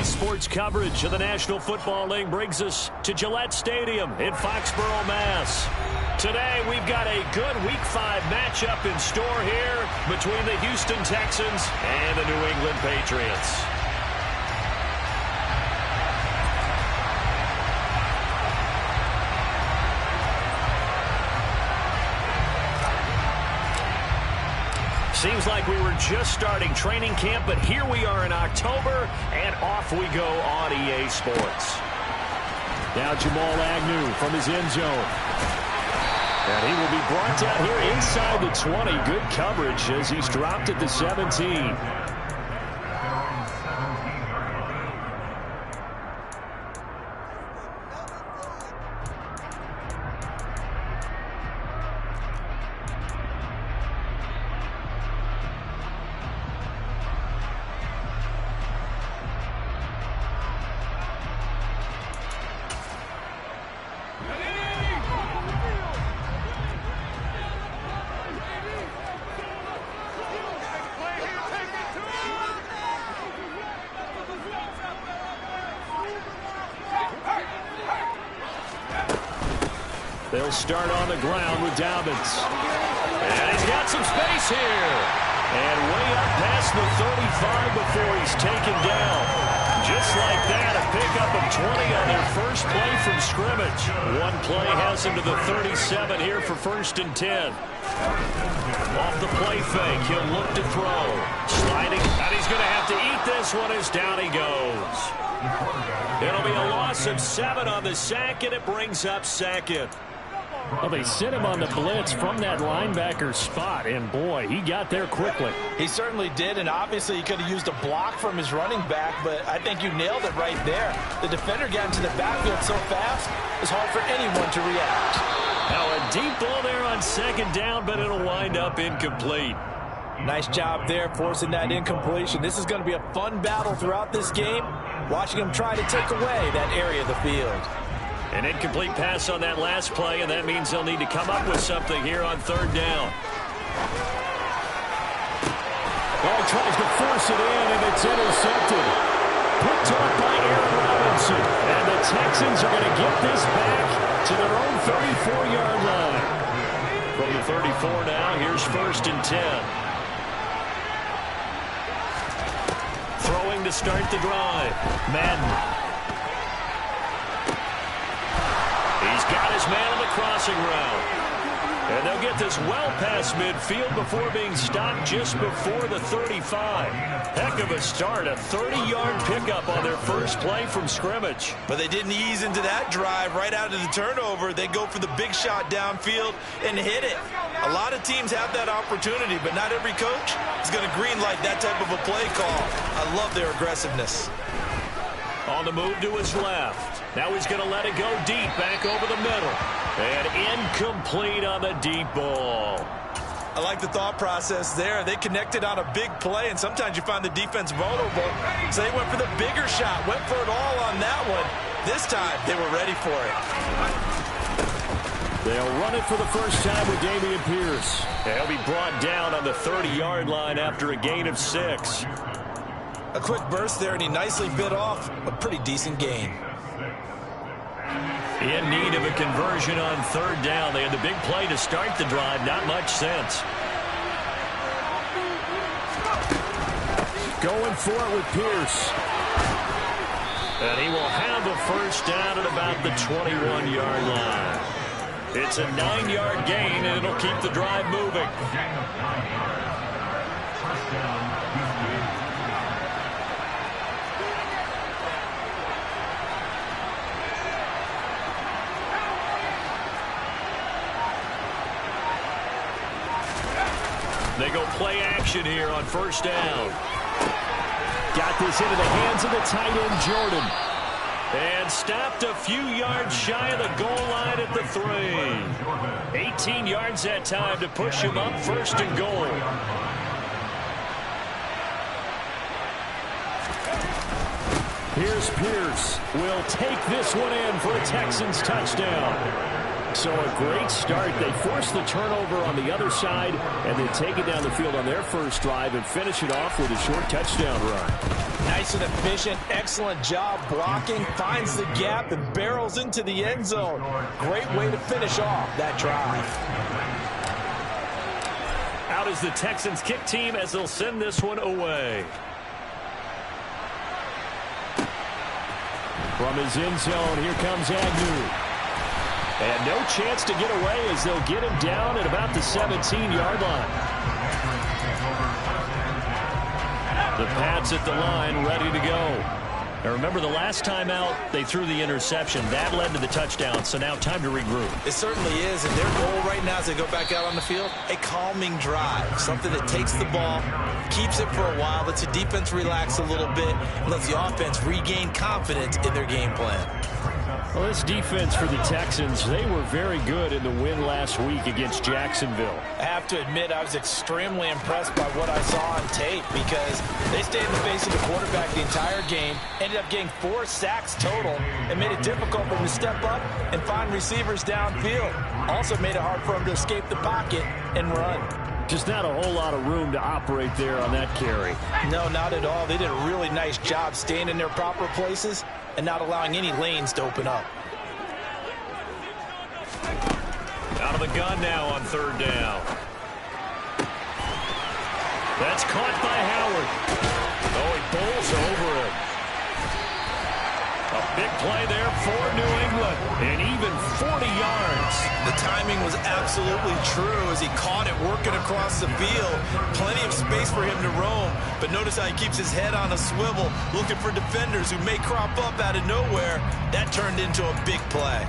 Sports coverage of the National Football League brings us to Gillette Stadium in Foxborough, Mass. Today, we've got a good Week 5 matchup in store here between the Houston Texans and the New England Patriots. Seems like we were just starting training camp, but here we are in October, and off we go on EA Sports. Now Jamal Agnew from his end zone. And he will be brought down here inside the 20. Good coverage as he's dropped at the 17. They'll start on the ground with Dobbins. And he's got some space here. And way up past the 35 before he's taken down. Just like that, a pickup of 20 on their first play from scrimmage. One play has him to the 37 here for 1st and 10. Off the play fake, he'll look to throw. Sliding, and he's going to have to eat this one as down he goes. It'll be a loss of 7 on the sack, and it brings up 2nd. Well, they sent him on the blitz from that linebacker spot, and boy, he got there quickly. He certainly did, and obviously he could have used a block from his running back, but I think you nailed it right there. The defender got into the backfield so fast, it's hard for anyone to react. Now a deep ball there on 2nd down, but it'll wind up incomplete. Nice job there forcing that incompletion. This is going to be a fun battle throughout this game, watching him try to take away that area of the field. An incomplete pass on that last play, and that means they'll need to come up with something here on 3rd down. Ball tries to force it in, and it's intercepted. Picked off by Aaron Robinson. And the Texans are going to get this back to their own 34-yard line. From the 34 now, here's 1st and 10. Throwing to start the drive. Madden. He's got his man on the crossing route. And they'll get this well past midfield before being stopped just before the 35. Heck of a start, a 30-yard pickup on their first play from scrimmage. But they didn't ease into that drive right out of the turnover. They go for the big shot downfield and hit it. A lot of teams have that opportunity, but not every coach is going to greenlight that type of a play call. I love their aggressiveness. On the move to his left. Now he's going to let it go deep, back over the middle. And incomplete on the deep ball. I like the thought process there. They connected on a big play, and sometimes you find the defense vulnerable. So they went for the bigger shot, went for it all on that one. This time, they were ready for it. They'll run it for the first time with Dameon Pierce. He'll be brought down on the 30-yard line after a gain of 6. A quick burst there, and he nicely bit off a pretty decent gain. In need of a conversion on 3rd down. They had the big play to start the drive. Not much sense. Going for it with Pierce. And he will have a first down at about the 21-yard line. It's a 9-yard gain, and it'll keep the drive moving. They go play action here on 1st down. Got this into the hands of the tight end, Jordan. And stopped a few yards shy of the goal line at the 3. 18 yards that time to push him up 1st and goal. Here's Pierce. Will take this one in for a Texans touchdown. So a great start. They force the turnover on the other side and then take it down the field on their first drive and finish it off with a short touchdown run. Nice and efficient, excellent job blocking, finds the gap and barrels into the end zone. Great way to finish off that drive. Out is the Texans kick team as they'll send this one away. From his end zone, here comes Agnew. And no chance to get away as they'll get him down at about the 17-yard line. The Pats at the line, ready to go. Now remember, the last time out, they threw the interception. That led to the touchdown, so now time to regroup. It certainly is, and their goal right now as they go back out on the field, a calming drive. Something that takes the ball, keeps it for a while, lets the defense relax a little bit, and lets the offense regain confidence in their game plan. Well, this defense for the Texans, they were very good in the win last week against Jacksonville. I have to admit, I was extremely impressed by what I saw on tape because they stayed in the face of the quarterback the entire game, ended up getting 4 sacks total, and made it difficult for him to step up and find receivers downfield. Also made it hard for him to escape the pocket and run. Just not a whole lot of room to operate there on that carry. No, not at all. They did a really nice job staying in their proper places and not allowing any lanes to open up. Out of the gun now on 3rd down. That's caught by Howard. Oh, he bowls over it. A big play there for New England. And even 40 yards. The timing was absolutely true as he caught it working across the field. Plenty of space for him to roam. But notice how he keeps his head on a swivel, looking for defenders who may crop up out of nowhere. That turned into a big play.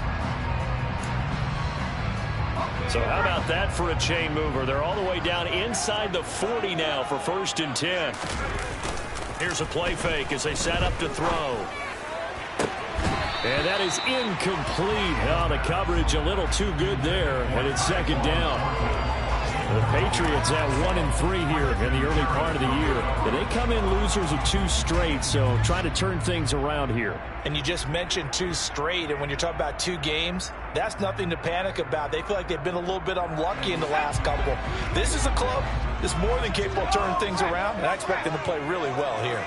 So how about that for a chain mover? They're all the way down inside the 40 now for 1st and 10. Here's a play fake as they set up to throw. And that is incomplete. Oh, the coverage a little too good there, and it's 2nd down. The Patriots at 1-3 here in the early part of the year. And they come in losers of 2 straight, so try to turn things around here. And you just mentioned 2 straight, and when you're talking about 2 games, that's nothing to panic about. They feel like they've been a little bit unlucky in the last couple. This is a club that's more than capable of turning things around, and I expect them to play really well here.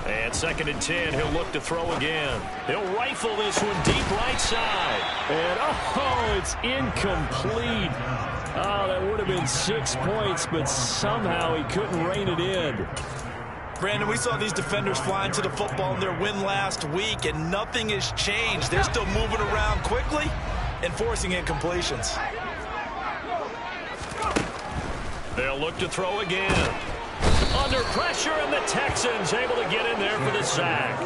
And 2nd and 10, he'll look to throw again. He'll rifle this one deep right side. And, oh, it's incomplete. Oh, that would have been 6 points, but somehow he couldn't rein it in. Brandon, we saw these defenders flying to the football in their win last week, and nothing has changed. They're still moving around quickly and forcing incompletions. They'll look to throw again. Under pressure, and the Texans able to get in there for the sack.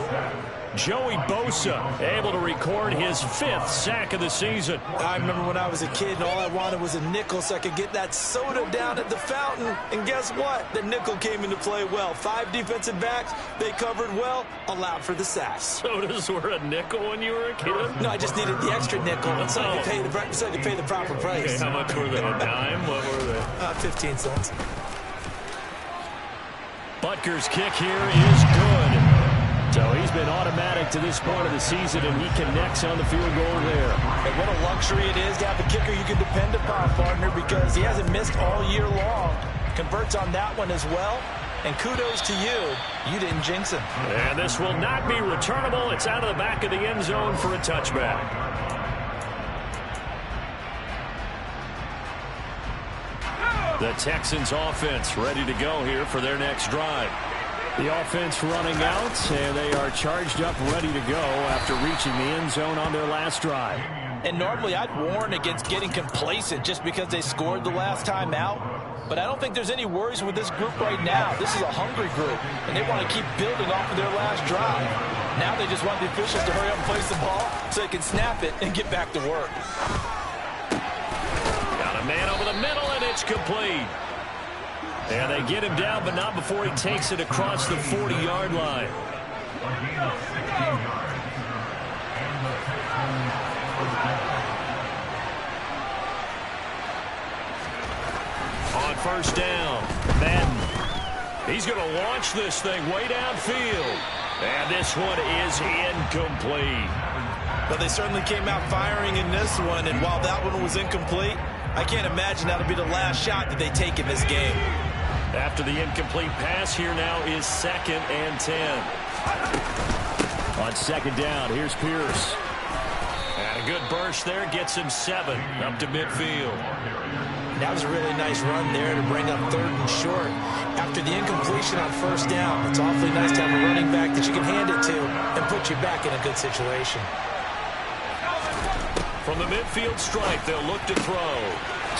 Joey Bosa able to record his 5th sack of the season. I remember when I was a kid and all I wanted was a nickel so I could get that soda down at the fountain. And guess what? The nickel came into play well. 5 defensive backs, they covered well, allowed for the sacks. Sodas were a nickel when you were a kid? No, I just needed the extra nickel so I could pay the proper price. Okay, how much were they? A dime? What were they? 15 cents. Butker's kick here is good. So he's been automatic to this point of the season, and he connects on the field goal there. And what a luxury it is to have a kicker you can depend upon, partner, because he hasn't missed all year long. Converts on that one as well. And kudos to you. You didn't jinx him. And this will not be returnable. It's out of the back of the end zone for a touchback. The Texans offense ready to go here for their next drive. The offense running out, and they are charged up, ready to go after reaching the end zone on their last drive. And normally I'd warn against getting complacent just because they scored the last time out. But I don't think there's any worries with this group right now. This is a hungry group, and they want to keep building off of their last drive. Now they just want the officials to hurry up and place the ball so they can snap it and get back to work. Got a man over the middle, and it's complete. And they get him down, but not before he takes it across the 40-yard line. On 1st down, Madden. He's going to launch this thing way downfield. And this one is incomplete. But they certainly came out firing in this one, and while that one was incomplete, I can't imagine that'll be the last shot that they take in this game. After the incomplete pass, here now is 2nd and 10. On 2nd down, here's Pierce. And a good burst there gets him 7 up to midfield. That was a really nice run there to bring up 3rd and short. After the incompletion on 1st down, it's awfully nice to have a running back that you can hand it to and put you back in a good situation. From the midfield stripe, they'll look to throw.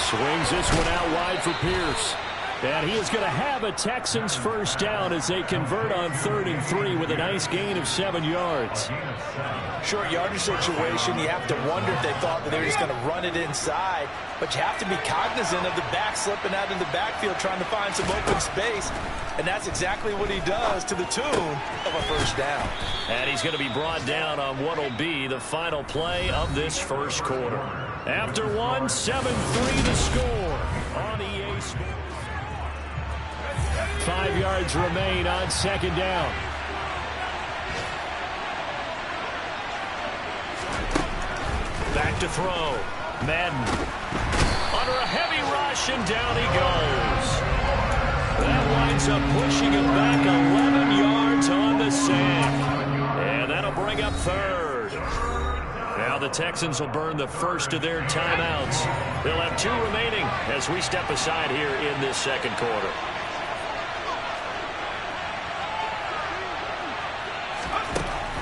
Swings this one out wide for Pierce. And he is going to have a Texans 1st down as they convert on 3rd and 3 with a nice gain of 7 yards. Short yardage situation, you have to wonder if they thought that they were just going to run it inside. But you have to be cognizant of the back slipping out in the backfield trying to find some open space. And that's exactly what he does to the tune of a 1st down. And he's going to be brought down on what will be the final play of this 1st quarter. After 1, 7-3 the score on EA Sports. 5 yards remain on 2nd down. Back to throw. Madden. Under a heavy rush, and down he goes. That winds up pushing him back 11 yards on the sack. And that'll bring up 3rd. Now the Texans will burn the first of their timeouts. They'll have 2 remaining as we step aside here in this 2nd quarter.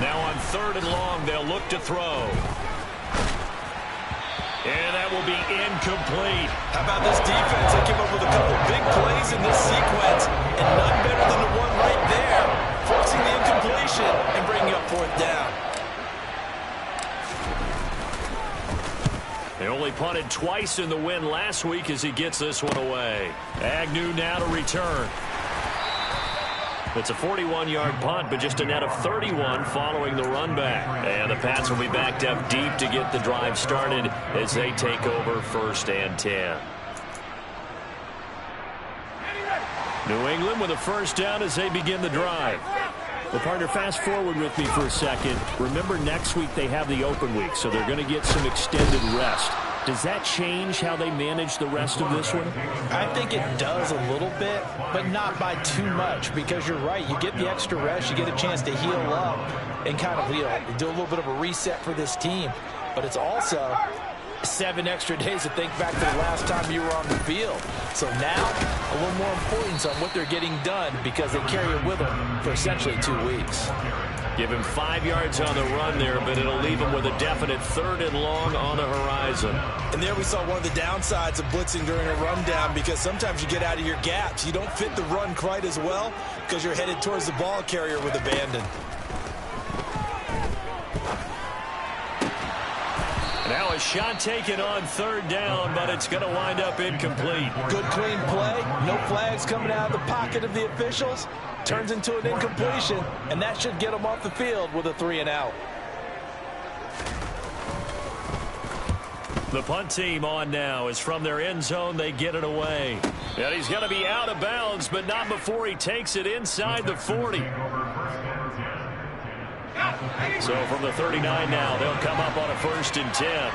Now on 3rd and long, they'll look to throw. And that will be incomplete. How about this defense? They came up with a couple big plays in this sequence, and none better than the one right there, forcing the incompletion and bringing up 4th down. They only punted twice in the win last week as he gets this one away. Agnew now to return. It's a 41-yard punt, but just a net of 31 following the run back. And the Pats will be backed up deep to get the drive started as they take over 1st and 10. New England with a 1st down as they begin the drive. Well, partner, fast forward with me for a second. Remember, next week they have the open week, so they're going to get some extended rest. Does that change how they manage the rest of this one? I think it does a little bit, but not by too much, because you're right. You get the extra rest, you get a chance to heal up and kind of, do a little bit of a reset for this team. But it's also 7 extra days to think back to the last time you were on the field. So now, a little more importance on what they're getting done because they carry it with them for essentially 2 weeks. Give him 5 yards on the run there, but it'll leave him with a definite 3rd and long on the horizon. And there we saw one of the downsides of blitzing during a rundown, because sometimes you get out of your gaps. You don't fit the run quite as well because you're headed towards the ball carrier with abandon. Now a shot taken on 3rd down, but it's going to wind up incomplete. Good clean play. No flags coming out of the pocket of the officials. Turns into an incompletion, and that should get them off the field with a 3 and out. The punt team on now is from their end zone. They get it away. And he's going to be out of bounds, but not before he takes it inside the 40. So from the 39 now, they'll come up on a 1st and 10.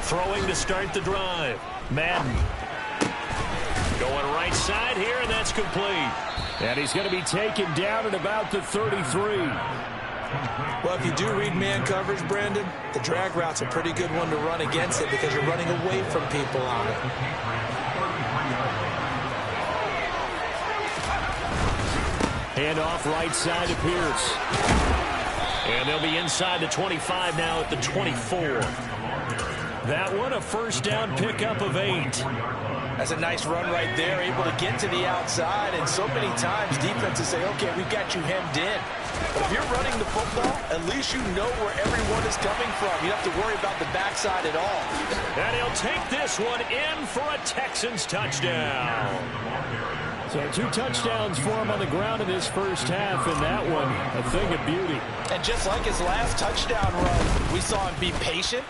Throwing to start the drive. Madden. Going right side here, and that's complete. And he's going to be taken down at about the 33. Well, if you do read man coverage, Brandon, the drag route's a pretty good one to run against it because you're running away from people on it. Handoff right side to Pierce. And they'll be inside the 25 now at the 24. That one, a 1st down pickup of 8. That's a nice run right there, able to get to the outside. And so many times defenses say, okay, we've got you hemmed in. But if you're running the football, at least you know where everyone is coming from. You don't have to worry about the backside at all. And he'll take this one in for a Texans touchdown. So 2 touchdowns for him on the ground in this 1st half, and that one, a thing of beauty. And just like his last touchdown run, we saw him be patient.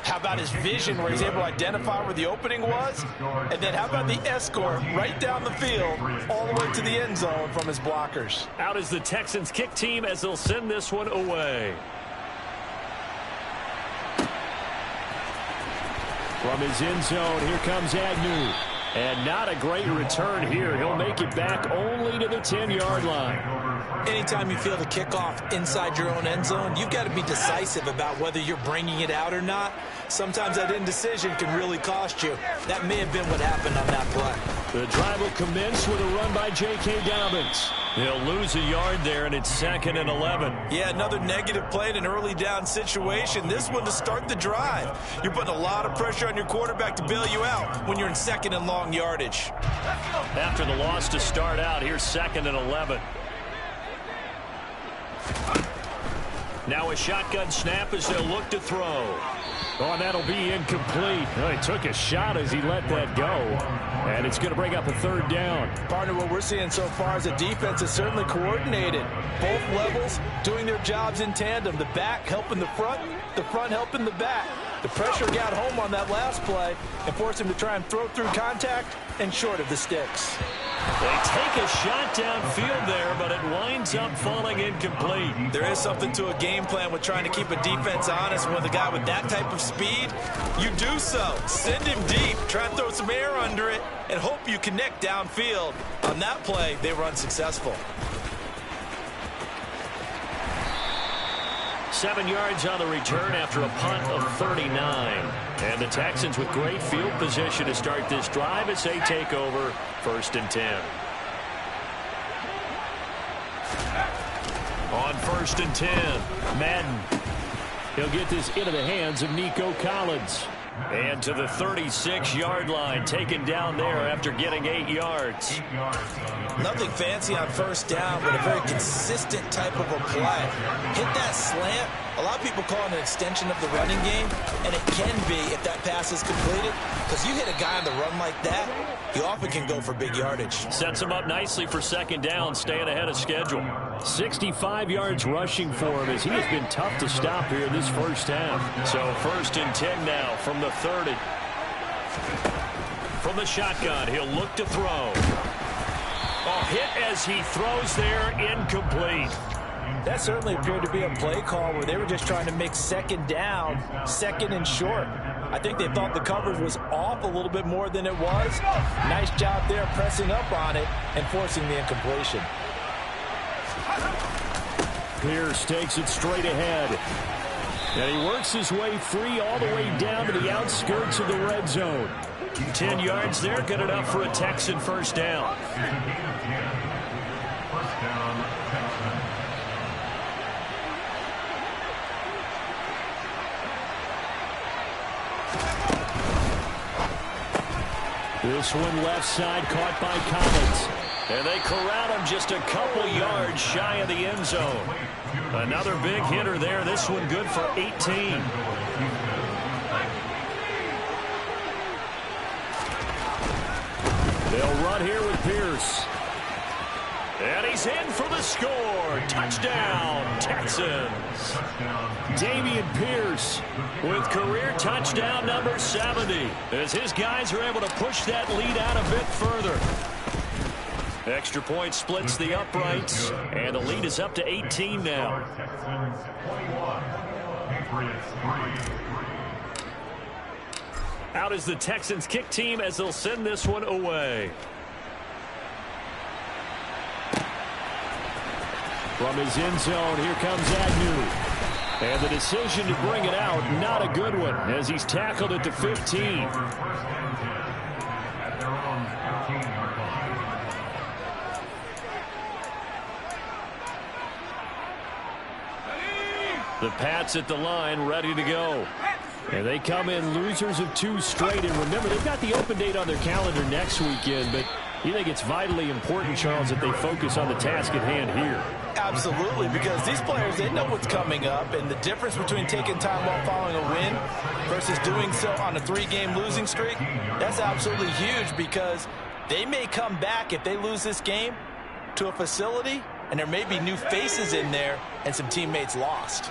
How about his vision where he's able to identify where the opening was? And then how about the escort right down the field all the way to the end zone from his blockers? Out is the Texans kick team as they'll send this one away. From his end zone, here comes Agnew. And not a great return here. He'll make it back only to the 10-yard line. Anytime you field a kickoff inside your own end zone, you've got to be decisive about whether you're bringing it out or not. Sometimes that indecision can really cost you. That may have been what happened on that play. The drive will commence with a run by J.K. Dobbins. He'll lose a yard there, and it's 2nd and 11. Yeah, another negative play in an early down situation. This one to start the drive. You're putting a lot of pressure on your quarterback to bail you out when you're in 2nd and long yardage. After the loss to start out, here's 2nd and 11. Now a shotgun snap as they'll look to throw. Oh, and that'll be incomplete. Well, he took a shot as he let that go. And it's going to bring up a 3rd down. Partner, what we're seeing so far is the defense is certainly coordinated. Both levels doing their jobs in tandem. The back helping the front helping the back. The pressure got home on that last play and forced him to try and throw through contact and short of the sticks. They take a shot downfield there, but it winds up falling incomplete. There is something to a game plan with trying to keep a defense honest. With a guy with that type of speed, you do so. Send him deep, try and throw some air under it, and hope you connect downfield. On that play, they were unsuccessful. 7 yards on the return after a punt of 39. And the Texans with great field position to start this drive as they take over 1st and 10. On 1st and 10, Madden. He'll get this into the hands of Nico Collins. And to the 36-yard line, taken down there after getting 8 yards. Nothing fancy on 1st down, but a very consistent type of a play. Hit that slant. A lot of people call it an extension of the running game, and it can be if that pass is completed, because you hit a guy on the run like that, you often can go for big yardage. Sets him up nicely for 2nd down, staying ahead of schedule. 65 yards rushing for him as he has been tough to stop here this first half. So 1st and 10 now from the 30. From the shotgun, he'll look to throw. Oh, hit as he throws there, incomplete. That certainly appeared to be a play call where they were just trying to make 2nd down, 2nd and short. I think they thought the coverage was off a little bit more than it was. Nice job there pressing up on it and forcing the incompletion. Pierce takes it straight ahead. And he works his way free all the way down to the outskirts of the red zone. 10 yards there, good enough for a Texan 1st down. This one left side caught by Collins. And they corral him just a couple yards shy of the end zone. Another big hitter there. This one good for 18. They'll run here with Pierce. And he's in for the score. Touchdown, Texans. Dameon Pierce with career touchdown number 70. As his guys are able to push that lead out a bit further. Extra point splits the uprights. And the lead is up to 18 now. Out is the Texans kick team as they'll send this one away. From his end zone, here comes Agnew. And the decision to bring it out, not a good one, as he's tackled at the 15. The Pats at the line, ready to go. And they come in losers of 2 straight. And remember, they've got the open date on their calendar next weekend, but you think it's vitally important, Charles, that they focus on the task at hand here. Absolutely, because these players, they know what's coming up, and the difference between taking time off following a win versus doing so on a 3-game losing streak, that's absolutely huge, because they may come back if they lose this game to a facility, and there may be new faces in there and some teammates lost.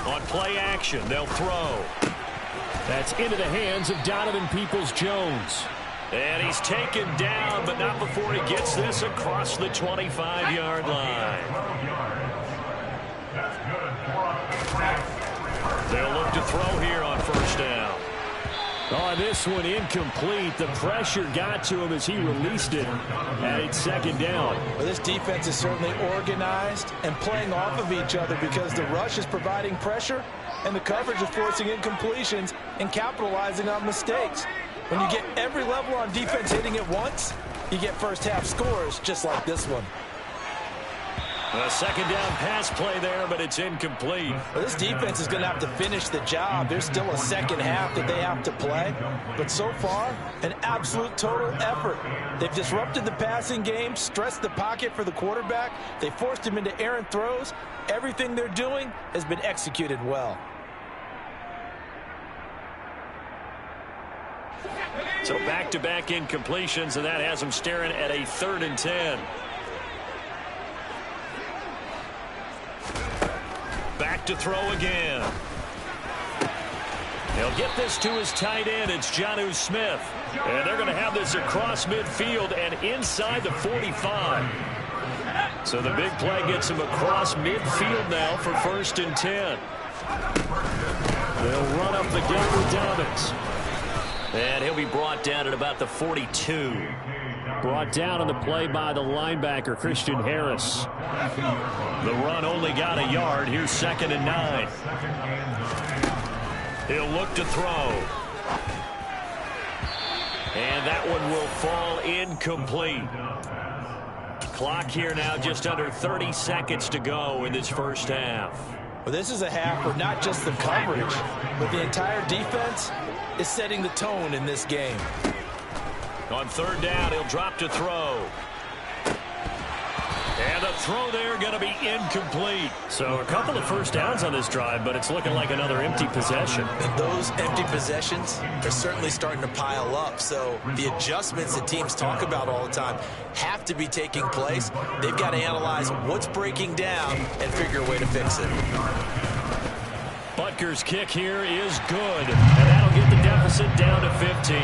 On play action, they'll throw. That's into the hands of Donovan Peoples-Jones. And he's taken down, but not before he gets this across the 25-yard line. They'll throw here on first down. On this one, incomplete. The pressure got to him as he released it, and it's second down. Well, this defense is certainly organized and playing off of each other because the rush is providing pressure and the coverage is forcing incompletions and capitalizing on mistakes. When you get every level on defense hitting at once, you get first-half scores just like this one. A second down pass play there, but it's incomplete. Well, this defense is going to have to finish the job. There's still a second half that they have to play. But so far, an absolute total effort. They've disrupted the passing game, stressed the pocket for the quarterback. They forced him into errant throws. Everything they're doing has been executed well. So back-to-back incompletions, and that has them staring at a 3rd and 10. Back to throw again. He'll get this to his tight end. It's Jonnu Smith. And they're going to have this across midfield and inside the 45. So the big play gets him across midfield now for 1st and 10. They'll run up the gut with Dobbins. And he'll be brought down at about the 42. Brought down on the play by the linebacker, Christian Harris. The run only got a yard. Here's 2nd and 9. He'll look to throw. And that one will fall incomplete. Clock here now, just under 30 seconds to go in this first half. Well, this is a half where not just the coverage, but the entire defense is setting the tone in this game. On 3rd down, he'll drop to throw. And the throw there going to be incomplete. So a couple of first downs on this drive, but it's looking like another empty possession. And those empty possessions are certainly starting to pile up. So the adjustments that teams talk about all the time have to be taking place. They've got to analyze what's breaking down and figure a way to fix it. Butker's kick here is good. And that'll get the deficit down to 15.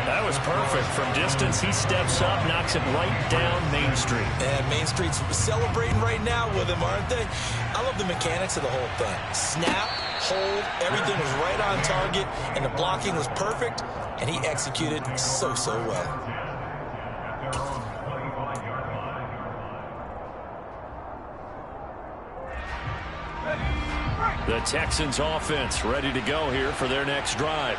That was perfect. From distance, he steps up, knocks it right down Main Street. And Main Street's celebrating right now with him, aren't they? I love the mechanics of the whole thing. Snap, hold, everything was right on target, and the blocking was perfect, and he executed so well. The Texans offense ready to go here for their next drive.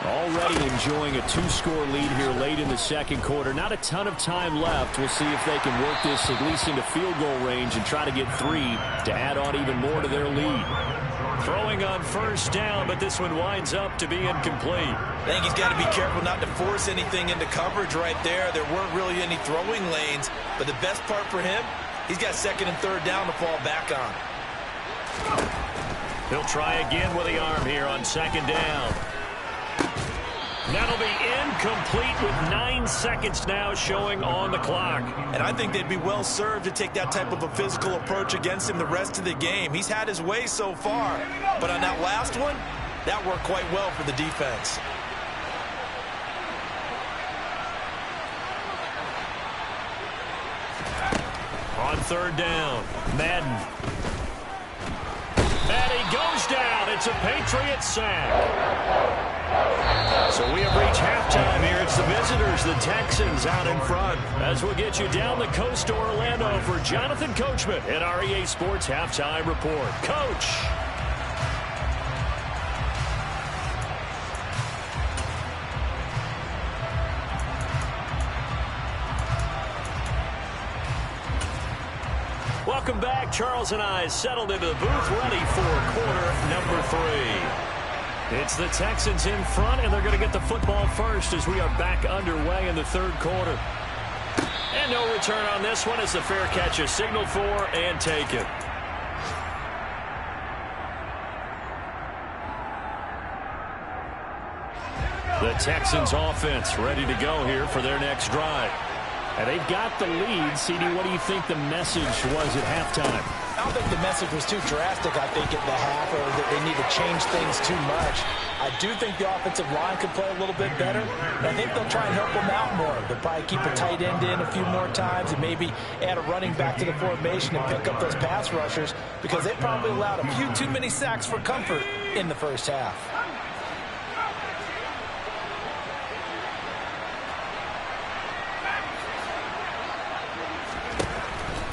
Already enjoying a 2-score lead here late in the second quarter. Not a ton of time left. We'll see if they can work this at least into field goal range and try to get 3 to add on even more to their lead. Throwing on 1st down, but this one winds up to be incomplete. I think he's got to be careful not to force anything into coverage right there. There weren't really any throwing lanes, but the best part for him, he's got 2nd and 3rd down to fall back on. He'll try again with the arm here on 2nd down. That'll be incomplete with 9 seconds now showing on the clock. And I think they'd be well served to take that type of a physical approach against him the rest of the game. He's had his way so far, but on that last one, that worked quite well for the defense. On 3rd down, Madden. And he goes down. It's a Patriot sack. So we have reached halftime here. It's the visitors, the Texans, out in front. As we'll get you down the coast to Orlando for Jonathan Coachman at our EA Sports Halftime Report. Coach. Welcome back. Charles and I settled into the booth, ready for quarter number 3. It's the Texans in front, and they're going to get the football first as we are back underway in the 3rd quarter. And no return on this one as the fair catch is signaled for and taken. The Texans offense ready to go here for their next drive. And they've got the lead. CD, what do you think the message was at halftime? I don't think the message was too drastic, I think, at the half, or they need to change things too much. I do think the offensive line could play a little bit better, and I think they'll try and help them out more. They'll probably keep a tight end in a few more times and maybe add a running back to the formation and pick up those pass rushers, because they probably allowed a few too many sacks for comfort in the first half.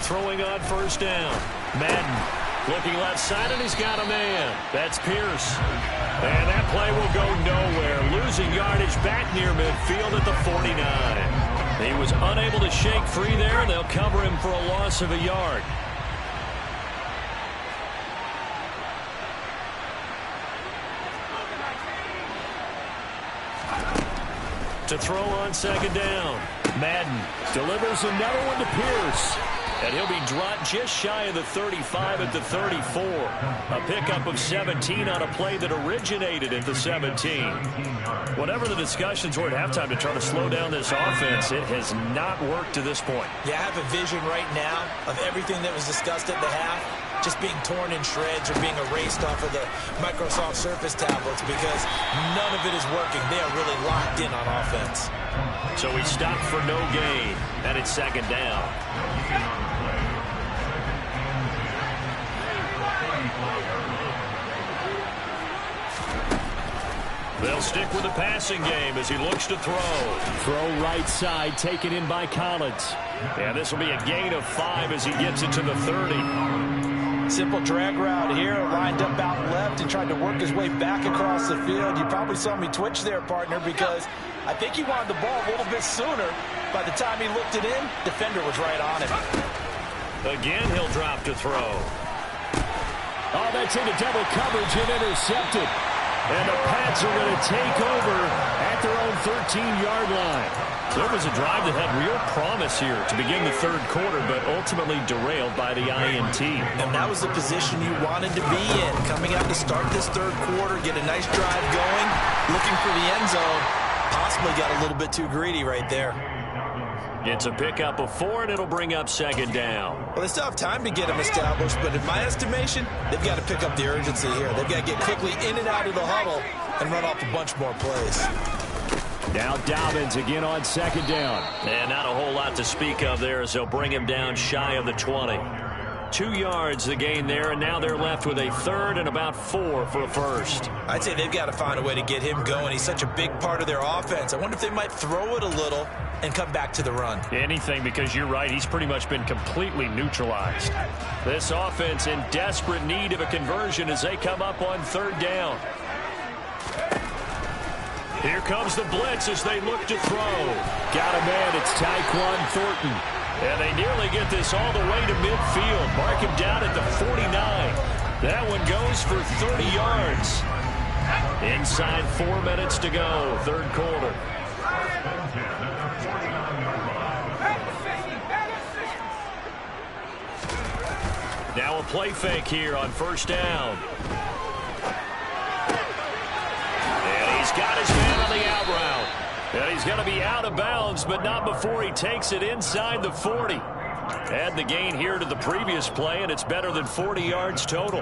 Throwing on first down. Madden looking left side, and he's got a man. That's Pierce. And that play will go nowhere. Losing yardage back near midfield at the 49. He was unable to shake free there, and they'll cover him for a loss of a yard. To throw on second down. Madden delivers another one to Pierce. And he'll be dropped just shy of the 35 at the 34. A pickup of 17 on a play that originated at the 17. Whatever the discussions were at halftime to try to slow down this offense, it has not worked to this point. Yeah, I have a vision right now of everything that was discussed at the half just being torn in shreds or being erased off of the Microsoft Surface tablets, because none of it is working. They are really locked in on offense. So he stopped for no gain, and it's second down. They'll stick with the passing game as he looks to throw. Throw right side, taken in by Collins. And this will be a gain of 5 as he gets it to the 30. Simple drag route here, lined up out left and tried to work his way back across the field. You probably saw me twitch there, partner, because I think he wanted the ball a little bit sooner. By the time he looked it in, defender was right on him. Again, he'll drop to throw. Oh, that's into double coverage and intercepted. And the Pats are going to take over at their own 13-yard line. So it was a drive that had real promise here to begin the third quarter, but ultimately derailed by the INT. And that was the position you wanted to be in. Coming out to start this third quarter, get a nice drive going, looking for the end zone. Possibly got a little bit too greedy right there. It's a pickup of 4, and it'll bring up second down. Well, they still have time to get him established, but in my estimation, they've got to pick up the urgency here. They've got to get quickly in and out of the huddle and run off a bunch more plays. Now Dobbins again on second down. And not a whole lot to speak of there as they'll bring him down shy of the 20. 2 yards the gain there, and now they're left with a third and about 4 for a first. I'd say they've got to find a way to get him going. He's such a big part of their offense. I wonder if they might throw it a little and come back to the run. Anything, because you're right, he's pretty much been completely neutralized. This offense in desperate need of a conversion as they come up on third down. Here comes the blitz as they look to throw. Got a man, it's Tyquan Thornton. And they nearly get this all the way to midfield. Mark him down at the 49. That one goes for 30 yards. Inside 4 minutes to go, third quarter. Now a play fake here on first down. And he's got his man on the out route. And he's going to be out of bounds, but not before he takes it inside the 40. Add the gain here to the previous play, and it's better than 40 yards total.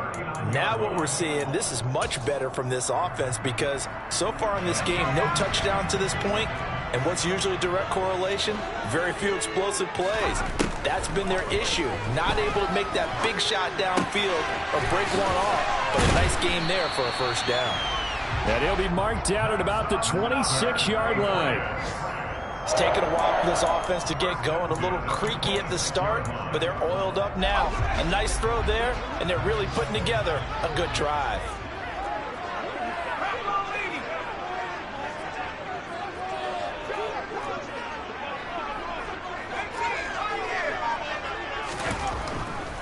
Now what we're seeing, this is much better from this offense, because so far in this game, no touchdown to this point. And what's usually a direct correlation? Very few explosive plays. That's been their issue. Not able to make that big shot downfield or break one off. But a nice game there for a first down. And he'll be marked down at about the 26-yard line. It's taken a while for this offense to get going. A little creaky at the start, but they're oiled up now. A nice throw there, and they're really putting together a good drive.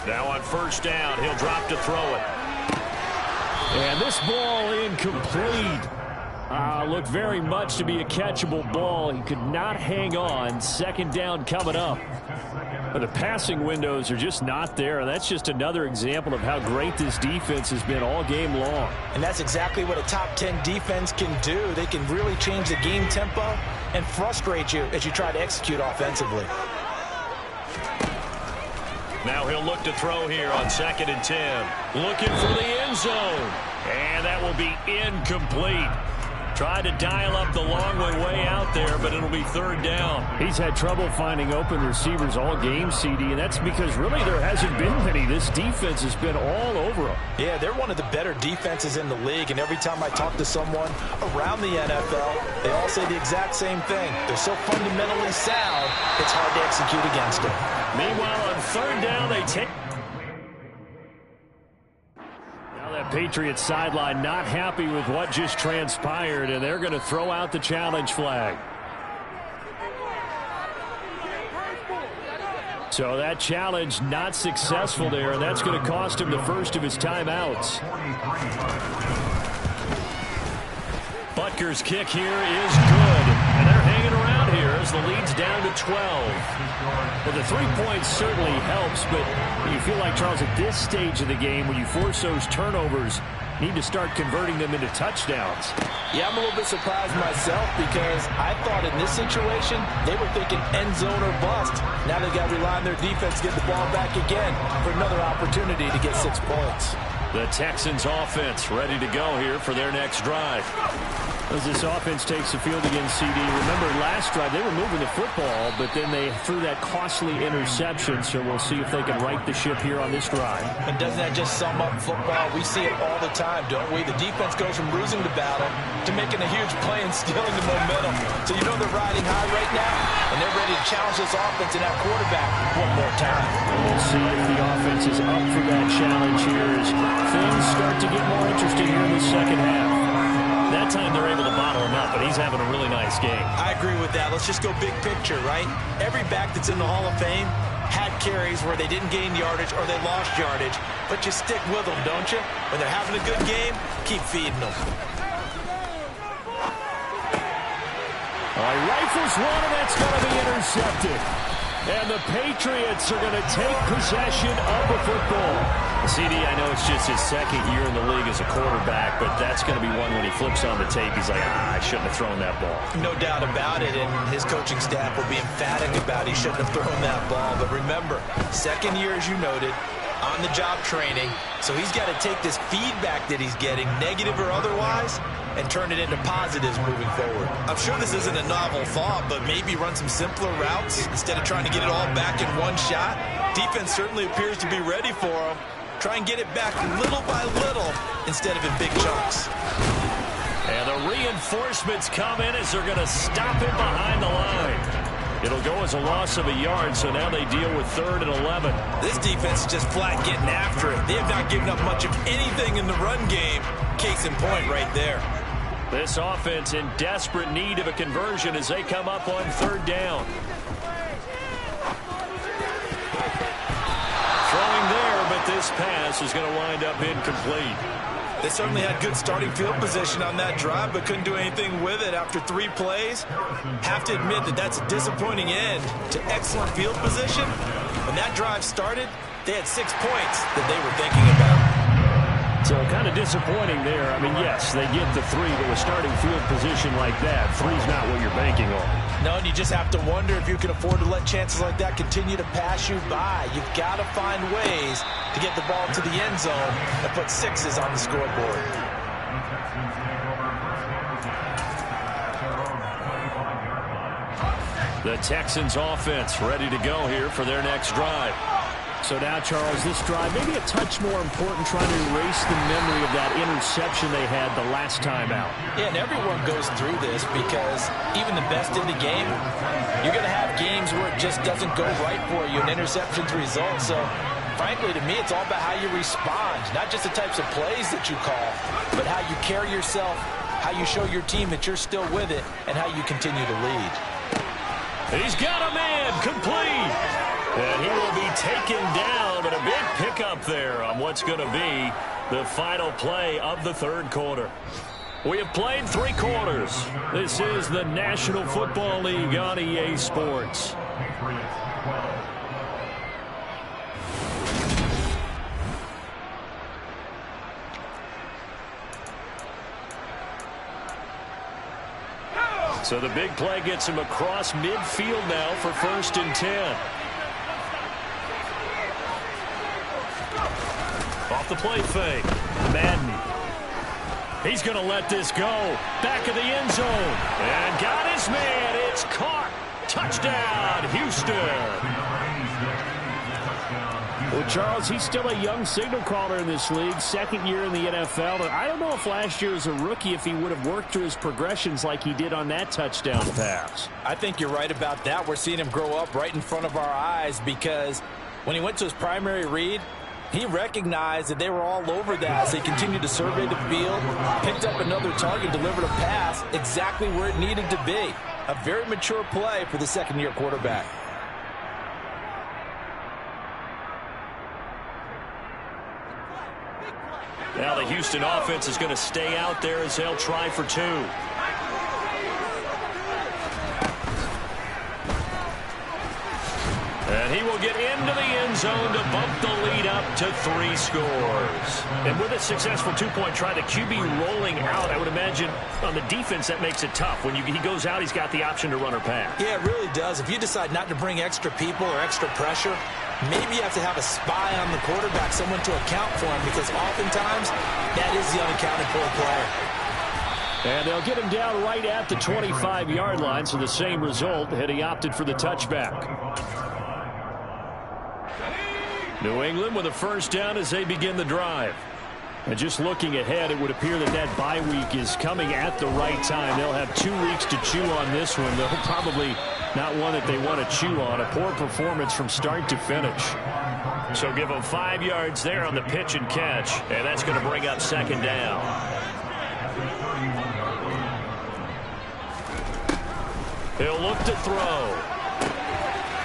Now on first down, he'll drop to throw it. And this ball incomplete. Looked very much to be a catchable ball. He could not hang on. Second down coming up. But the passing windows are just not there. That's just another example of how great this defense has been all game long. And that's exactly what a top 10 defense can do. They can really change the game tempo and frustrate you as you try to execute offensively. Now he'll look to throw here on 2nd and 10. Looking for the end zone. And that will be incomplete. Tried to dial up the long way out there, but it'll be third down. He's had trouble finding open receivers all game, CD, and that's because really there hasn't been many. This defense has been all over him. Yeah, they're one of the better defenses in the league, and every time I talk to someone around the NFL, they all say the exact same thing. They're so fundamentally sound, it's hard to execute against them. Meanwhile, on third down, they take... That Patriots sideline not happy with what just transpired, and they're going to throw out the challenge flag. So that challenge not successful there, and that's going to cost him the first of his timeouts. Butker's kick here is good, and they're hanging around here as the lead's down to 12. Well, the 3 points certainly helps, but you feel like, Charles, at this stage of the game, when you force those turnovers, need to start converting them into touchdowns. Yeah, I'm a little bit surprised myself because I thought in this situation they were thinking end zone or bust. Now they got to rely on their defense to get the ball back again for another opportunity to get 6 points. The Texans offense ready to go here for their next drive. As this offense takes the field against CD, remember last drive they were moving the football, but then they threw that costly interception, so we'll see if they can right the ship here on this drive. And doesn't that just sum up football? We see it all the time, don't we? The defense goes from losing the battle to making a huge play and stealing the momentum. So you know they're riding high right now, and they're ready to challenge this offense and that quarterback one more time. We'll see if the offense is up for that challenge here as things start to get more interesting here in the second half. That time they're able to bottle him up, but he's having a really nice game. I agree with that. Let's just go big picture, right? Every back that's in the Hall of Fame had carries where they didn't gain yardage or they lost yardage, but you stick with them, don't you? When they're having a good game, keep feeding them. Rifles one, and that's going to be intercepted. And the Patriots are going to take possession of the football. CD, I know it's just his second year in the league as a quarterback, but that's going to be one when he flips on the tape, he's like, I shouldn't have thrown that ball. No doubt about it, and his coaching staff will be emphatic about he shouldn't have thrown that ball. But remember, second year, as you noted, on-the-job training, so he's got to take this feedback that he's getting, negative or otherwise, and turn it into positives moving forward. I'm sure this isn't a novel thought, but maybe run some simpler routes instead of trying to get it all back in one shot. Defense certainly appears to be ready for him. Try and get it back little by little instead of in big chunks. And the reinforcements come in as they're going to stop him behind the line. It'll go as a loss of a yard, so now they deal with 3rd and 11. This defense is just flat getting after it. They have not given up much of anything in the run game. Case in point right there. This offense in desperate need of a conversion as they come up on 3rd down. Throwing there, but this pass is going to wind up incomplete. They certainly had good starting field position on that drive, but couldn't do anything with it after 3 plays. Have to admit that that's a disappointing end to excellent field position. When that drive started, they had 6 points that they were thinking about. So kind of disappointing there. I mean, yes, they get the 3, but with starting field position like that, 3's not what you're banking on. No, and you just have to wonder if you can afford to let chances like that continue to pass you by. You've got to find ways to get the ball to the end zone and put 6s on the scoreboard. The Texans offense ready to go here for their next drive. So now, Charles, this drive maybe a touch more important, trying to erase the memory of that interception they had the last time out. Yeah, and everyone goes through this because even the best in the game, you're going to have games where it just doesn't go right for you, and interceptions result. So, frankly, to me, it's all about how you respond, not just the types of plays that you call, but how you carry yourself, how you show your team that you're still with it, and how you continue to lead. He's got a man complete. And he will be taken down, but a big pickup there on what's going to be the final play of the 3rd quarter. We have played 3 quarters. This is the National Football League on EA Sports. So the big play gets him across midfield now for 1st and 10. Off the play fake. Madden He's going to let this go. Back of the end zone. And got his man. It's caught. Touchdown, Houston. Well, Charles, he's still a young signal caller in this league, second year in the NFL. And I don't know if last year as a rookie, if he would have worked through his progressions like he did on that touchdown pass. I think you're right about that. We're seeing him grow up right in front of our eyes because when he went to his primary read, he recognized that they were all over that as they continued to survey the field, picked up another target, delivered a pass exactly where it needed to be. A very mature play for the second-year quarterback. Now the Houston offense is going to stay out there as they'll try for two. And he will get into the end zone to bump the lead up to 3 scores. And with a successful two-point try, the QB rolling out, I would imagine on the defense that makes it tough. When he goes out, he's got the option to run or pass. Yeah, it really does. If you decide not to bring extra people or extra pressure, maybe you have to have a spy on the quarterback, someone to account for him, because oftentimes that is the unaccounted for player. And they'll get him down right at the 25-yard line, so the same result had he opted for the touchback. New England with a first down as they begin the drive. And just looking ahead, it would appear that that bye week is coming at the right time. They'll have 2 weeks to chew on this one, though probably not one that they want to chew on. A poor performance from start to finish. So give them 5 yards there on the pitch and catch, and that's going to bring up second down. He'll look to throw.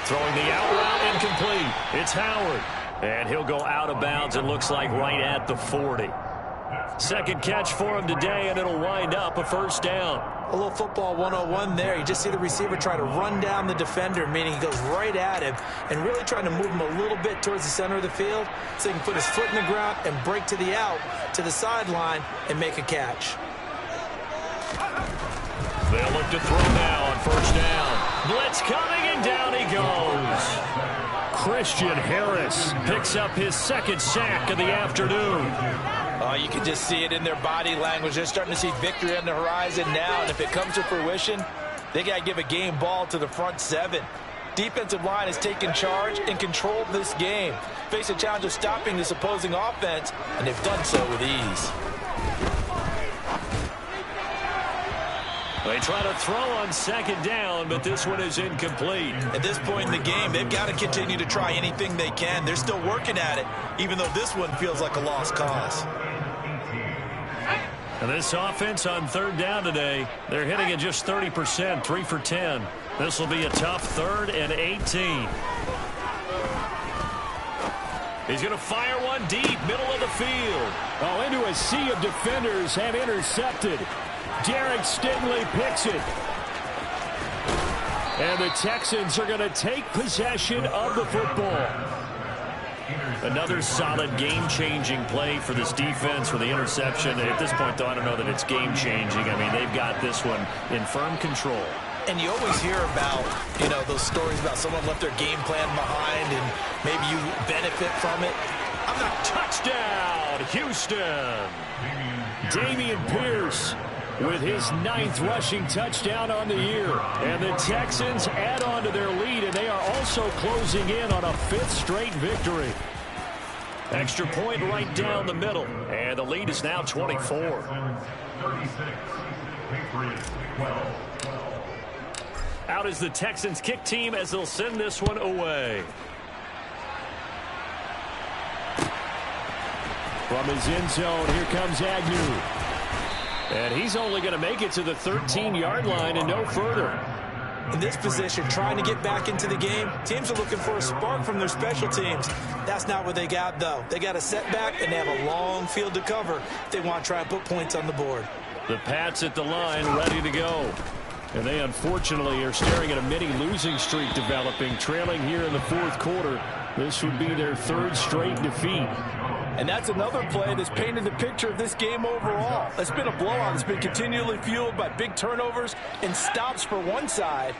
Throwing the out route incomplete. It's Howard. And he'll go out of bounds, it looks like right at the 40. Second catch for him today, and it'll wind up a first down. A little football 101 there. You just see the receiver try to run down the defender, meaning he goes right at him and really trying to move him a little bit towards the center of the field so he can put his foot in the ground and break to the out, to the sideline, and make a catch. They'll look to throw now on first down. Blitz coming, and down he goes. Christian Harris picks up his second sack of the afternoon. Oh, you can just see it in their body language. They're starting to see victory on the horizon now, and if it comes to fruition, they got to give a game ball to the front 7. Defensive line has taken charge and controlled this game. Face a challenge of stopping this opposing offense, and they've done so with ease. They try to throw on second down, but this one is incomplete. At this point in the game, they've got to continue to try anything they can. They're still working at it, even though this one feels like a lost cause. And this offense on third down today, they're hitting at just 30%, 3 for 10. This will be a tough 3rd and 18. He's going to fire one deep, middle of the field. Oh, into a sea of defenders and intercepted. Derek Stingley picks it. And the Texans are going to take possession of the football. Another solid game-changing play for this defense for the interception. At this point, though, I don't know that it's game-changing. I mean, they've got this one in firm control. And you always hear about, those stories about someone left their game plan behind and maybe you benefit from it. I'm not. Touchdown, Houston. Dameon Pierce with his 9th rushing touchdown on the year. And the Texans add on to their lead, and they are also closing in on a 5th straight victory. Extra point right down the middle, and the lead is now 24. Out is the Texans kick team as they'll send this one away. From his end zone, here comes Agnew. And he's only going to make it to the 13-yard line and no further. In this position, trying to get back into the game, teams are looking for a spark from their special teams. That's not what they got, though. They got a setback, and they have a long field to cover if they want to try and put points on the board. The Pats at the line, ready to go. And they, unfortunately, are staring at a mini losing streak developing, trailing here in the 4th quarter. This would be their 3rd straight defeat. And that's another play that's painted the picture of this game overall. It's been a blowout that's been continually fueled by big turnovers and stops for one side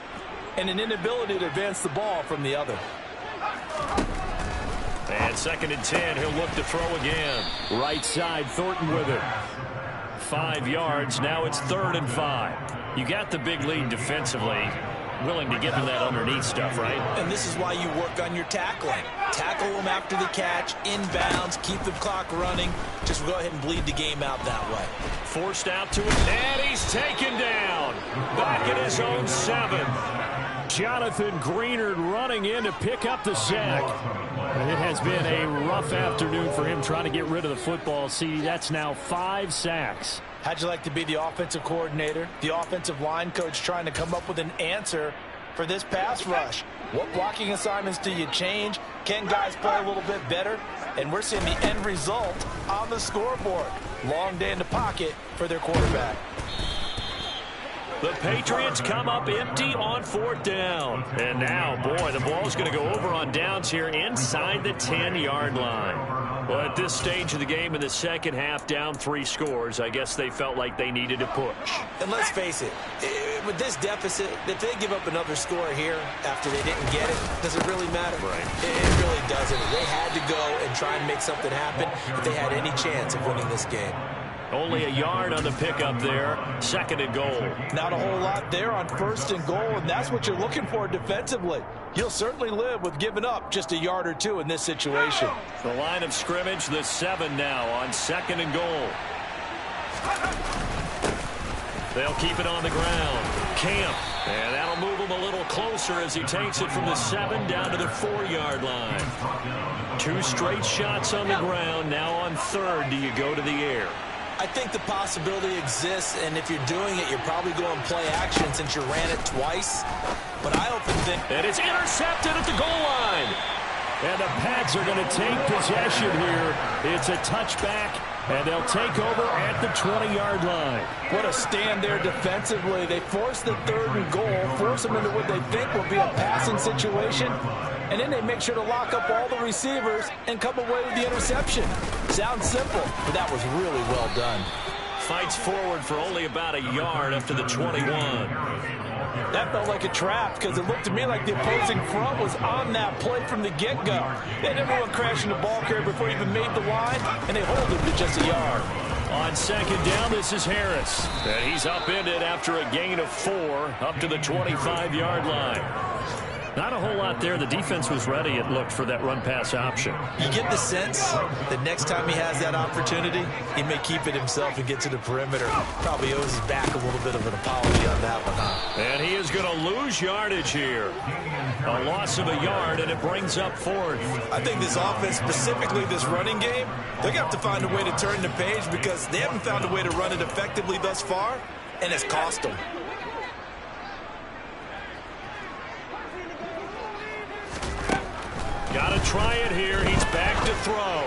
and an inability to advance the ball from the other. And 2nd and 10, he'll look to throw again. Right side, Thornton with it. 5 yards. Now it's 3rd and 5. You got the big lead defensively. Willing to get to that underneath stuff, right? And this is why you work on your tackling. Tackle them after the catch, inbounds, keep the clock running. Just go ahead and bleed the game out that way. Forced out to it, and he's taken down. Back at his own 7. Jonathan Greenard running in to pick up the sack. And it has been a rough afternoon for him trying to get rid of the football. See, that's now 5 sacks. How'd you like to be the offensive coordinator, the offensive line coach trying to come up with an answer for this pass rush? What blocking assignments do you change? Can guys play a little bit better? And we're seeing the end result on the scoreboard. Long day in the pocket for their quarterback. The Patriots come up empty on 4th down. And now, boy, the ball's going to go over on downs here inside the 10-yard line. Well, at this stage of the game in the second half, down 3 scores, I guess they felt like they needed to push. And let's face it, with this deficit, if they give up another score here after they didn't get it, does it really matter? Right. It really doesn't. They had to go and try and make something happen if they had any chance of winning this game. Only a yard on the pickup there. 2nd and goal. Not a whole lot there on 1st and goal, and that's what you're looking for defensively. You'll certainly live with giving up just a yard or 2 in this situation. The line of scrimmage, the 7 now on 2nd and goal. They'll keep it on the ground. Camp, and that'll move him a little closer as he takes it from the 7 down to the 4-yard line. 2 straight shots on the ground. Now on 3rd, do you go to the air? I think the possibility exists, and if you're doing it, you're probably going play action since you ran it twice. But I often think... And it's intercepted at the goal line. And the Pats are going to take possession here. It's a touchback, and they'll take over at the 20-yard line. What a stand there defensively. They force the 3rd and goal, force them into what they think will be a passing situation, and then they make sure to lock up all the receivers and come away with the interception. Sounds simple, but that was really well done. Fights forward for only about a yard up to the 21. That felt like a trap because it looked to me like the opposing front was on that play from the get-go. They had everyone crashing the ball carrier before he even made the line, and they hold him to just a yard. On 2nd down, this is Harris. And he's upended after a gain of 4 up to the 25-yard line. Not a whole lot there. The defense was ready, it looked, for that run-pass option. You get the sense that next time he has that opportunity, he may keep it himself and get to the perimeter. Probably owes his back a little bit of an apology on that one, huh? And he is going to lose yardage here. A loss of a yard, and it brings up 4th. I think this offense, specifically this running game, they're going to have to find a way to turn the page because they haven't found a way to run it effectively thus far, and it's cost them. Got to try it here. He's back to throw.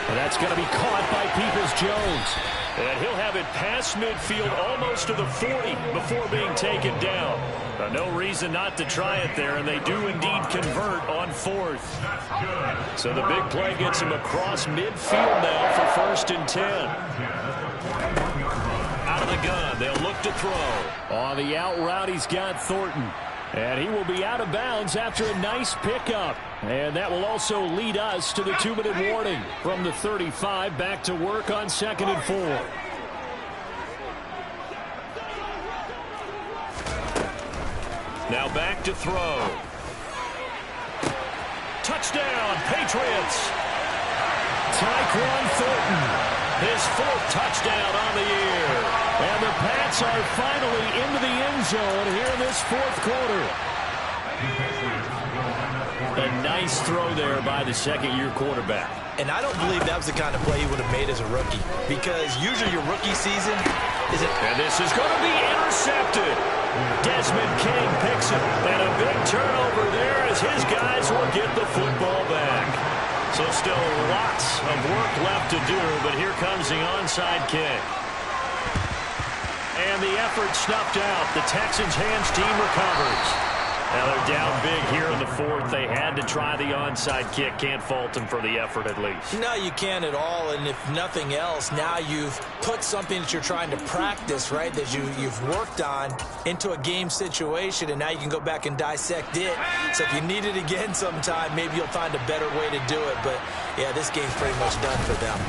And that's going to be caught by Peoples-Jones. And he'll have it past midfield almost to the 40 before being taken down. No reason not to try it there, and they do indeed convert on 4th. So the big play gets him across midfield now for 1st and 10. Out of the gun, they'll look to throw. On the out route, he's got Thornton. And he will be out of bounds after a nice pickup. And that will also lead us to the 2-minute warning. From the 35, back to work on 2nd and 4. Now back to throw. Touchdown, Patriots. Tyquan Thornton. His 4th touchdown on the year. And the Pats are finally into the end zone here in this 4th quarter. A nice throw there by the 2nd-year quarterback. And I don't believe that was the kind of play he would have made as a rookie. Because usually your rookie season isn't... And this is going to be intercepted. Desmond King picks it. And a big turnover there as his guys will get the football back. So still lots of work left to do, but here comes the onside kick. And the effort snuffed out. The Texans hands team recovers. Now they're down big here in the 4th. They had to try the onside kick. Can't fault them for the effort at least. No, you can't at all. And if nothing else, now you've put something that you're trying to practice, right, that you've worked on into a game situation, and now you can go back and dissect it. So if you need it again sometime, maybe you'll find a better way to do it. But, yeah, this game's pretty much done for them.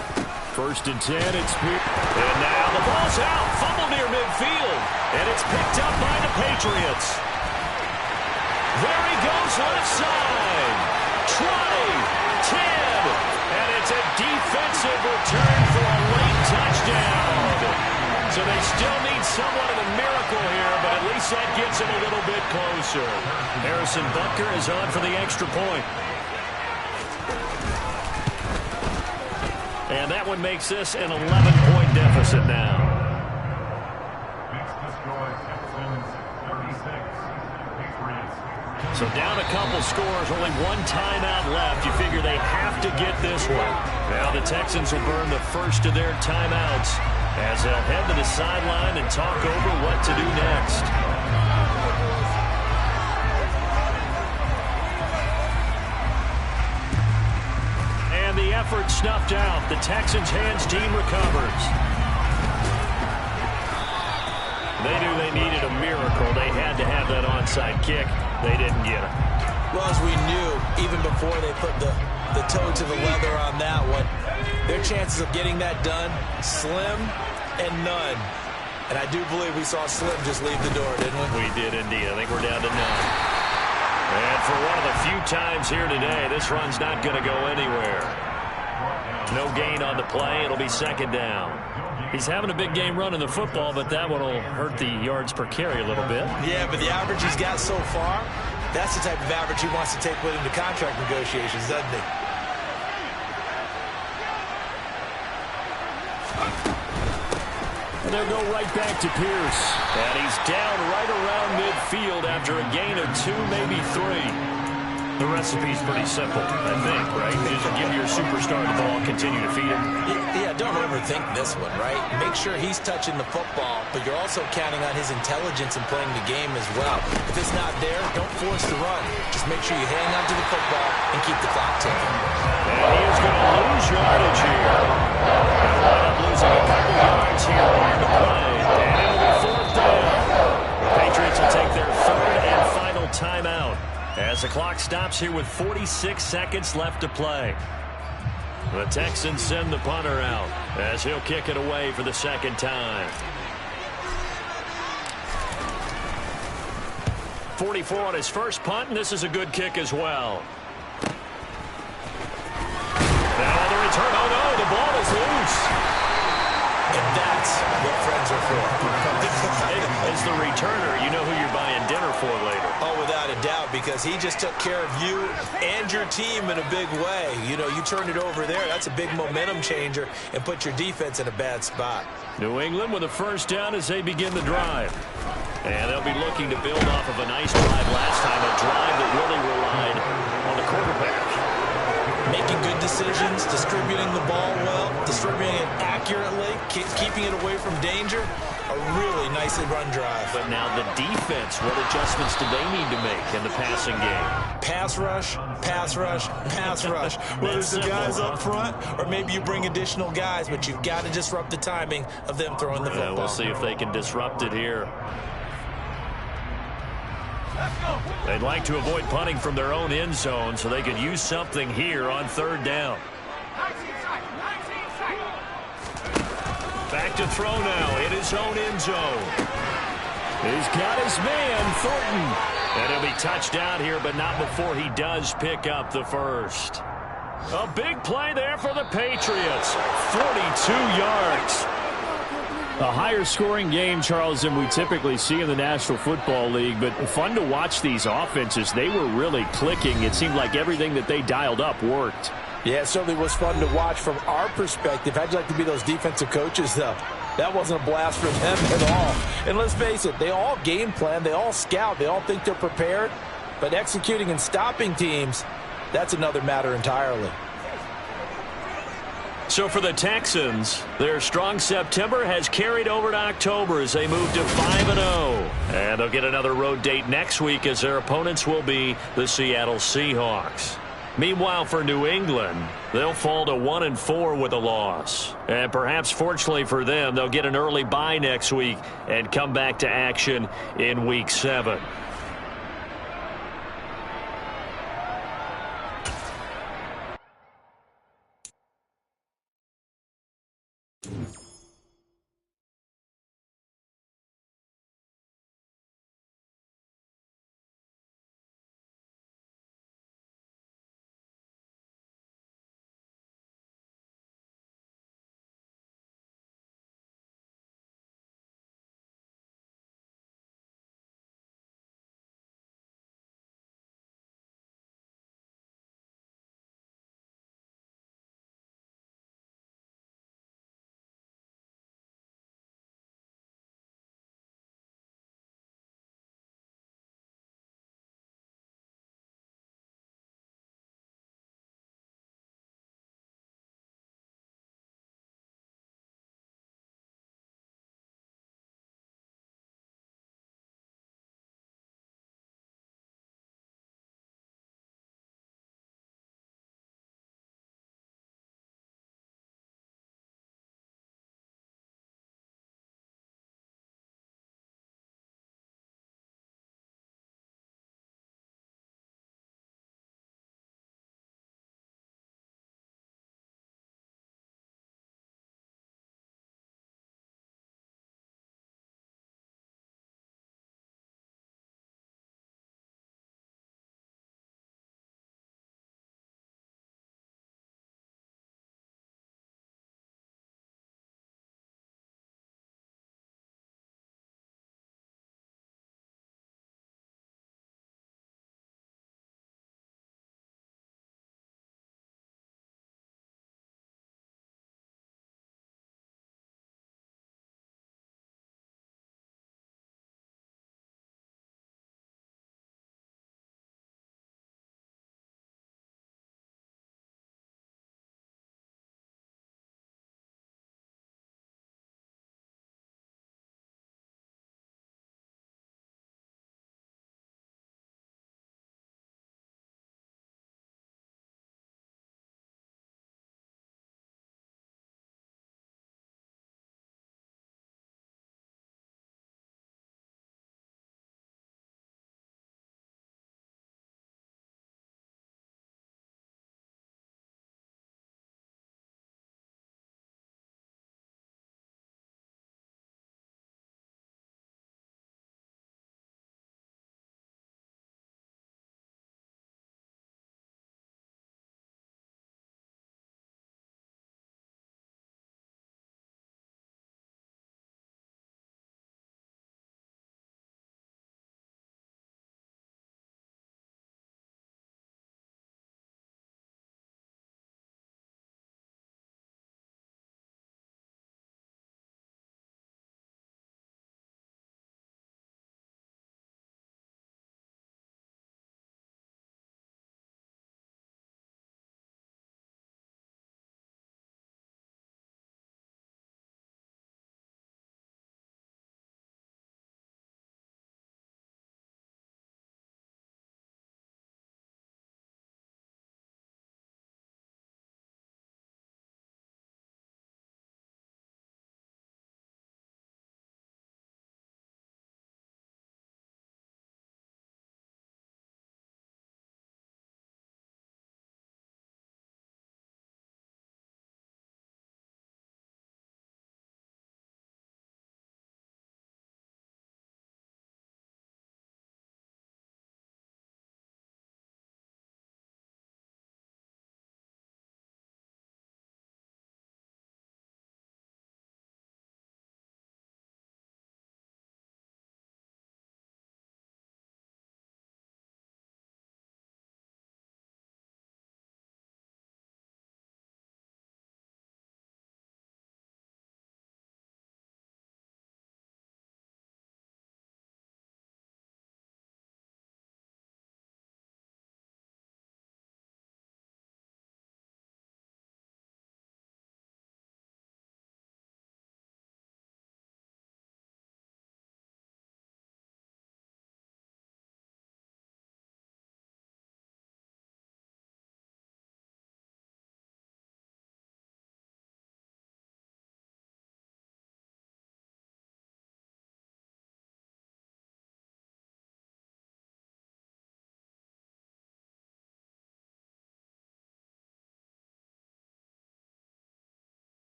First and 10, it's Pierce. And now the ball's out. Fumble near midfield. And it's picked up by the Patriots. There he goes left side. 20, 10. And it's a defensive return for a late touchdown. So they still need somewhat of a miracle here, but at least that gets them a little bit closer. Harrison Butker is on for the extra point. And that one makes this an 11-point deficit now. So down a couple scores, only one timeout left. You figure they have to get this one. Now the Texans will burn the first of their timeouts as they'll head to the sideline and talk over what to do next. And the effort snuffed out. The Texans hands team recovers. They knew they needed a miracle. They had to have that onside kick. They didn't get it. Well, as we knew, even before they put the toe to the leather on that one, their chances of getting that done, slim and none. And I do believe we saw Slim just leave the door, didn't we? We did indeed. I think we're down to none. And for one of the few times here today, this run's not going to go anywhere. No gain on the play. It'll be second down. He's having a big game running the football, but that one will hurt the yards per carry a little bit. Yeah, but the average he's got so far, that's the type of average he wants to take with him to contract negotiations, doesn't he? And they'll go right back to Pierce. And he's down right around midfield after a gain of 2, maybe 3. The recipe's pretty simple, I think, right? Just give your superstar the ball, continue to feed him. Yeah, don't overthink this one, right? Make sure he's touching the football, but you're also counting on his intelligence in playing the game as well. If it's not there, don't force the run. Just make sure you hang on to the football and keep the clock ticking. And he is going to lose yardage here. They'll wind up losing a couple yards here on the play. And it'll be fourth down. The Patriots will take their third and final timeout as the clock stops here with 46 seconds left to play. The Texans send the punter out as he'll kick it away for the second time. 44 on his first punt, and this is a good kick as well. Now the return. Oh, no, the ball is loose. And that's what friends are for. As the returner, you know who you're buying dinner for later. Oh, without a doubt, because he just took care of you and your team in a big way. You know, you turned it over there. That's a big momentum changer and put your defense in a bad spot. New England with a first down as they begin the drive. And they'll be looking to build off of a nice drive last time, a drive that really relied on the quarterback. Making good decisions, distributing the ball well, distributing it accurately, keeping it away from danger. A really nicely run drive. But now the defense, what adjustments do they need to make in the passing game? Pass rush, pass rush, pass rush. Whether it's the guys up front or maybe you bring additional guys, but you've got to disrupt the timing of them throwing the football. We'll see if they can disrupt it here. They'd like to avoid punting from their own end zone so they could use something here on third down. Back to throw now in his own end zone. He's got his man, Thornton. And he'll be touched out here, but not before he does pick up the first. A big play there for the Patriots. 42 yards. A higher scoring game, Charles, than we typically see in the National Football League, but fun to watch these offenses. They were really clicking. It seemed like everything that they dialed up worked. Yeah, it certainly was fun to watch from our perspective. How'd you like to be those defensive coaches, though? That wasn't a blast for them at all. And let's face it, they all game plan, they all scout, they all think they're prepared. But executing and stopping teams, that's another matter entirely. So for the Texans, their strong September has carried over to October as they move to 5-0. And they'll get another road date next week as their opponents will be the Seattle Seahawks. Meanwhile, for New England, they'll fall to 1-4 with a loss. And perhaps fortunately for them, they'll get an early bye next week and come back to action in Week 7.